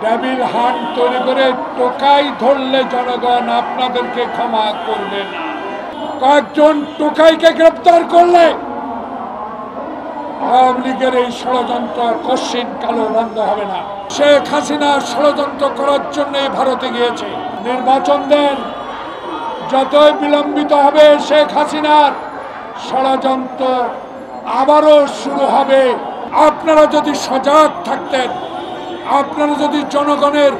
Devil hunt তৈরি করে টোকাই ধরলে জনগণ আপনাদেরকে ক্ষমা করবে না। কয়েকজন টোকাইকে গ্রেপ্তার করলে আওয়ামী লীগের এই ষড়যন্ত্র কশিন কালো বন্ধ হবে না। শেখ হাসিনা ষড়যন্ত্র করার জন্য ভারতে গিয়েছে। নির্বাচন দেন, যতই বিলম্বিত হবে শেখ হাসিনার ষড়যন্ত্র আবারও শুরু হবে। আপনারা যদি সজাগ থাকতেন, আপনারা যদি জনগণের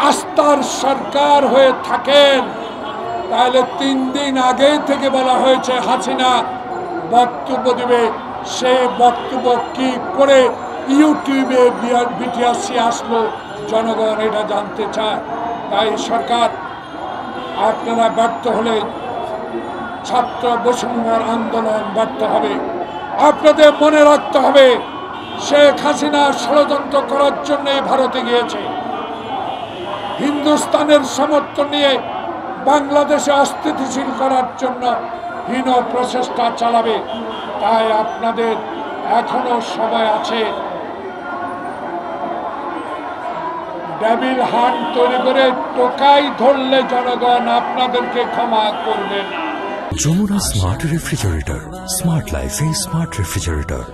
আস্থার সরকার হয়ে থাকেন, তাহলে 3 দিন আগে থেকে বলা হয়েছে হাসিনা বক্তব্য দেবে। সে বক্তব্য কি করে ইউটিউবে বিটিআরসি আসলো, জনগণ এটা জানতে চায়। তাই সরকার আপনারা ব্যর্থ হলে ছাত্র বৈষম্যর আন্দোলন ব্যর্থ হবে। আপনাদের মনে রাখতে হবে শেখ হাসিনা ষড়যন্ত্র করার জন্যই ভারতে গিয়েছে। হিন্দুস্তানের সমর্থন নিয়ে বাংলাদেশে অস্থিতিশীল করার জন্য হীন প্রচেষ্টা চালাবে। তাই আপনাদের এখনো সময় আছে। ডেভিল হান্ট তৈরি করে টোকাই ধরলে জনগণ আপনাদেরকে ক্ষমা করবে না। যমুনা স্মার্ট রেফ্রিজারেটর, স্মার্ট লাইফে স্মার্ট রেফ্রিজারেটর।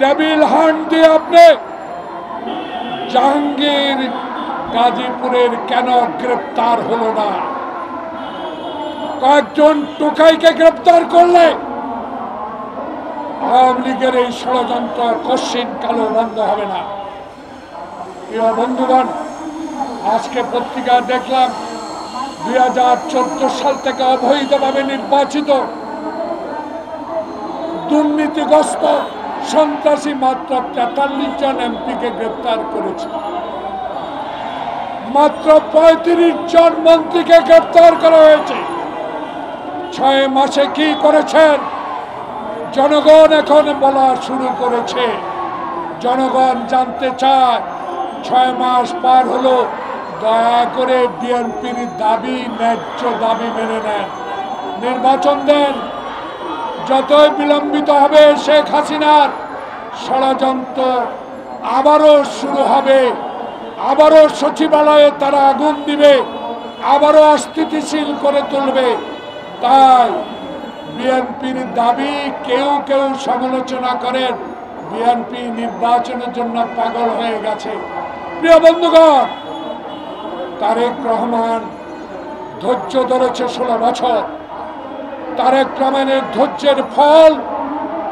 ডেভিল হান্ট দিয়ে আপনি জাহাঙ্গীর গাজীপুরের কেন গ্রেপ্তার হলো না? কয়েকজন টোকাইকে গ্রেপ্তার করলে আওয়ামী লীগের এই ষড়যন্ত্র কশিন কালো বন্ধ হবে না। প্রিয় বন্ধুগণ, আজকে পত্রিকা দেখলাম 2014 সাল থেকে অবৈধভাবে নির্বাচিত দুর্নীতিগ্রস্ত সন্ত্রাসী মাত্র 43 জন এমপিকে গ্রেপ্তার করেছে। মাত্র 35 জন মন্ত্রীকে গ্রেপ্তার করা হয়েছে। 6 মাসে কি করেছেন জনগণ এখন বলা শুরু করেছে। জনগণ জানতে চায়। 6 মাস পার হলো, দয়া করে বিএনপির দাবি, ন্যায্য দাবি মেনে নেন, নির্বাচন দেন। যতই বিলম্বিত হবে শেখ হাসিনার ষড়যন্ত্র আবারও শুরু হবে। আবারও সচিবালয়ে তারা আগুন দিবে, আবারও অস্থিতিশীল করে তুলবে। তাই বিএনপির দাবি, কেউ কেউ সমালোচনা করেন বিএনপি নির্বাচনের জন্য পাগল হয়ে গেছে। প্রিয় বন্ধুগণ, তারেক রহমান ধৈর্য ধরেছে 16 বছর। তারেক রহমানের ধৈর্যের ফল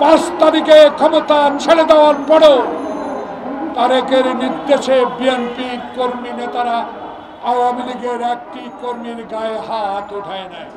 5 তারিখে ক্ষমতা ছেড়ে দেওয়ার পরেও তারেকের নির্দেশে বিএনপি কর্মী নেতারা আওয়ামী লীগের একটি কর্মীর গায়ে হাত উঠায় নেয়।